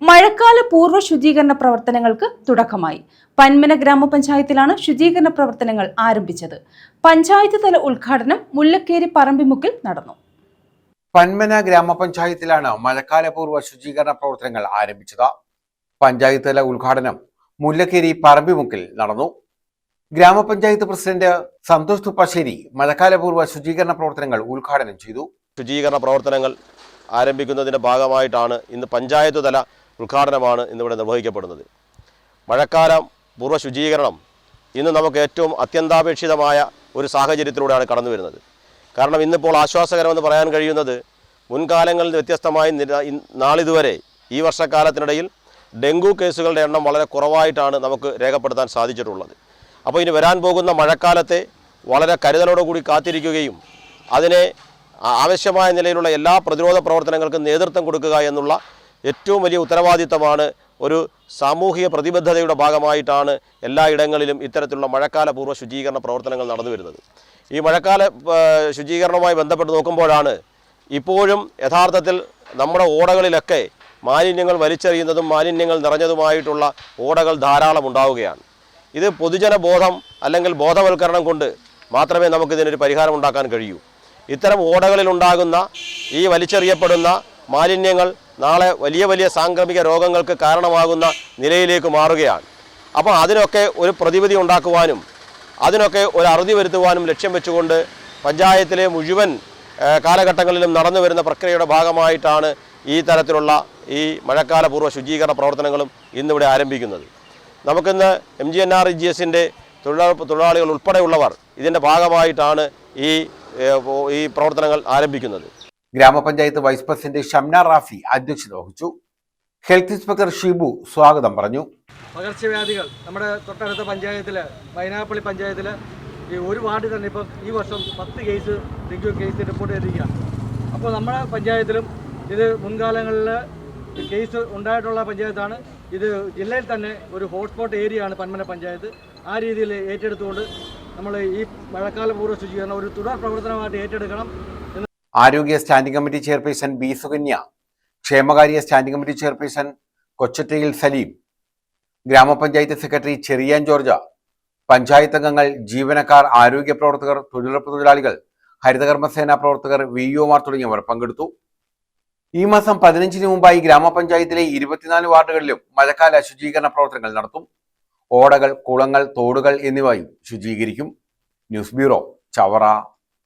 മഴക്കാല പൂർവ്വ ശുചീകരണ പ്രവർത്തനങ്ങൾക്ക് തുടക്കമായി. പന്മന ഗ്രാമപഞ്ചായത്തിലാണ് ശുചീകരണ പ്രവർത്തനങ്ങൾ ആരംഭിച്ചത്. പഞ്ചായത്ത് തല ഉദ്ഘാടനം മുല്ലക്കേരി പറമ്പിമുക്കിൽ നടന്നു. പന്മന ഗ്രാമപഞ്ചായത്തിലാണ് മഴക്കാല പൂർവ്വ ശുചീകരണ പ്രവർത്തനങ്ങൾ ആരംഭിച്ചത്. പഞ്ചായത്ത് തല ഉദ്ഘാടനം മുല്ലക്കേരി പറമ്പിമുക്കിൽ നടന്നു. ഗ്രാമപഞ്ചായത്ത് പ്രസിഡന്റ് സന്തോഷ് തുപ്പാശ്ശേരി മഴക്കാല പൂർവ്വ ശുചീകരണ പ്രവർത്തനങ്ങൾ ഉദ്ഘാടനം ചെയ്തു. ശുചീകരണ പ്രവർത്തനങ്ങൾ ആരംഭിക്കുന്നതിന്റെ ഭാഗമായിട്ടാണ് ഇന്ന് പഞ്ചായത്ത് തല ഉദ്ഘാടനമാണ് ഇന്നിവിടെ നിർവഹിക്കപ്പെടുന്നത്. മഴക്കാല പൂർവ്വ ശുചീകരണം ഇന്ന് നമുക്ക് ഏറ്റവും അത്യന്താപേക്ഷിതമായ ഒരു സാഹചര്യത്തിലൂടെയാണ് കടന്നു വരുന്നത്. കാരണം ഇന്നിപ്പോൾ ആശ്വാസകരമെന്ന് പറയാൻ കഴിയുന്നത് മുൻകാലങ്ങളിൽ വ്യത്യസ്തമായി നാളിതുവരെ ഈ വർഷക്കാലത്തിനിടയിൽ ഡെങ്കു കേസുകളുടെ എണ്ണം വളരെ കുറവായിട്ടാണ് നമുക്ക് രേഖപ്പെടുത്താൻ സാധിച്ചിട്ടുള്ളത്. അപ്പോൾ ഇനി വരാൻ പോകുന്ന മഴക്കാലത്തെ വളരെ കരുതലോടുകൂടി കാത്തിരിക്കുകയും അതിനെ ആവശ്യമായ നിലയിലുള്ള എല്ലാ പ്രതിരോധ പ്രവർത്തനങ്ങൾക്കും നേതൃത്വം കൊടുക്കുക എന്നുള്ള ഏറ്റവും വലിയ ഉത്തരവാദിത്തമാണ്. ഒരു സാമൂഹിക പ്രതിബദ്ധതയുടെ ഭാഗമായിട്ടാണ് എല്ലായിടങ്ങളിലും ഇത്തരത്തിലുള്ള മഴക്കാല പൂർവ്വ ശുചീകരണ പ്രവർത്തനങ്ങൾ നടന്നു വരുന്നത്. ഈ മഴക്കാല ശുചീകരണവുമായി ബന്ധപ്പെട്ട് നോക്കുമ്പോഴാണ് ഇപ്പോഴും യഥാർത്ഥത്തിൽ നമ്മുടെ ഓടകളിലൊക്കെ മാലിന്യങ്ങൾ വലിച്ചെറിയുന്നതും മാലിന്യങ്ങൾ നിറഞ്ഞതുമായിട്ടുള്ള ഓടകൾ ധാരാളം ഉണ്ടാവുകയാണ്. ഇത് പൊതുജന ബോധം അല്ലെങ്കിൽ ബോധവൽക്കരണം കൊണ്ട് മാത്രമേ നമുക്കിതിനൊരു പരിഹാരം ഉണ്ടാക്കാൻ കഴിയൂ. ഇത്തരം ഓടകളിലുണ്ടാകുന്ന ഈ വലിച്ചെറിയപ്പെടുന്ന മാലിന്യങ്ങൾ നാളെ വലിയ വലിയ സാംക്രമിക രോഗങ്ങൾക്ക് കാരണമാകുന്ന നിലയിലേക്ക് മാറുകയാണ്. അപ്പോൾ അതിനൊക്കെ ഒരു പ്രതിവിധി ഉണ്ടാക്കുവാനും അതിനൊക്കെ ഒരു അറുതി വരുത്തുവാനും ലക്ഷ്യം വെച്ചുകൊണ്ട് പഞ്ചായത്തിലെ മുഴുവൻ കാലഘട്ടങ്ങളിലും നടന്നു വരുന്ന പ്രക്രിയയുടെ ഭാഗമായിട്ടാണ് ഈ തരത്തിലുള്ള ഈ മഴക്കാല പൂർവ്വ ശുചീകരണ പ്രവർത്തനങ്ങളും ഇന്നിവിടെ ആരംഭിക്കുന്നത്. നമുക്കിന്ന് MGNREGSന്റെ തൊഴിലാളികൾ ഉൾപ്പെടെയുള്ളവർ ഇതിൻ്റെ ഭാഗമായിട്ടാണ് ഈ പ്രവർത്തനങ്ങൾ ആരംഭിക്കുന്നത്. ഗ്രാമപഞ്ചായത്ത് വൈസ് പ്രസിഡന്റ് ഷംന റാഫി അധ്യക്ഷത വഹിച്ചു. ഹെൽത്ത് ഇൻസ്പെക്ടർ ഷിബു സ്വാഗതം പറഞ്ഞു. പകർച്ചവ്യാധികൾ നമ്മുടെ തൊട്ടടുത്ത പഞ്ചായത്തിൽ മൈനാപ്പള്ളി പഞ്ചായത്തിൽ ഈ ഒരു വാർഡിൽ തന്നെ ഇപ്പം ഈ വർഷം 10 കേസ് ഡെങ്കു കേസ് റിപ്പോർട്ട് ചെയ്തിരിക്കുകയാണ്. അപ്പോൾ നമ്മുടെ പഞ്ചായത്തിലും ഇത് മുൻകാലങ്ങളിൽ കേസ് ഉണ്ടായിട്ടുള്ള പഞ്ചായത്താണ്. ഇത് ജില്ലയിൽ തന്നെ ഒരു ഹോട്ട്സ്പോട്ട് ഏരിയയാണ് പന്മന പഞ്ചായത്ത്. ആ രീതിയിൽ ഏറ്റെടുത്തുകൊണ്ട് നമ്മൾ ഈ മഴക്കാല പൂർവ്വ ശുചീകരണം ഒരു തുടർ പ്രവർത്തനമായിട്ട് ഏറ്റെടുക്കണം. ആരോഗ്യ standing committee chairperson B Sukanya, ക്ഷേമകാര്യ സ്റ്റാൻഡിംഗ് കമ്മിറ്റി ചെയർപേഴ്സൺ കൊച്ചറ്റയിൽ സലീം, ഗ്രാമപഞ്ചായത്ത് സെക്രട്ടറി ചെറിയാൻ ജോർജ്, പഞ്ചായത്ത് അംഗങ്ങൾ, ജീവനക്കാർ, ആരോഗ്യ പ്രവർത്തകർ, തൊഴിലുറപ്പ് തൊഴിലാളികൾ, ഹരിതകർമ്മസേനാ പ്രവർത്തകർ, VEOമാർ തുടങ്ങിയവർ പങ്കെടുത്തു. ഈ മാസം 15-ന് മുമ്പായി ഗ്രാമപഞ്ചായത്തിലെ 24 വാർഡുകളിലും മഴക്കാല ശുചീകരണ പ്രവർത്തനങ്ങൾ നടത്തും. ഓടകൾ, കുളങ്ങൾ, തോടുകൾ എന്നിവയും ശുചീകരിക്കും. News bureau, Chavara.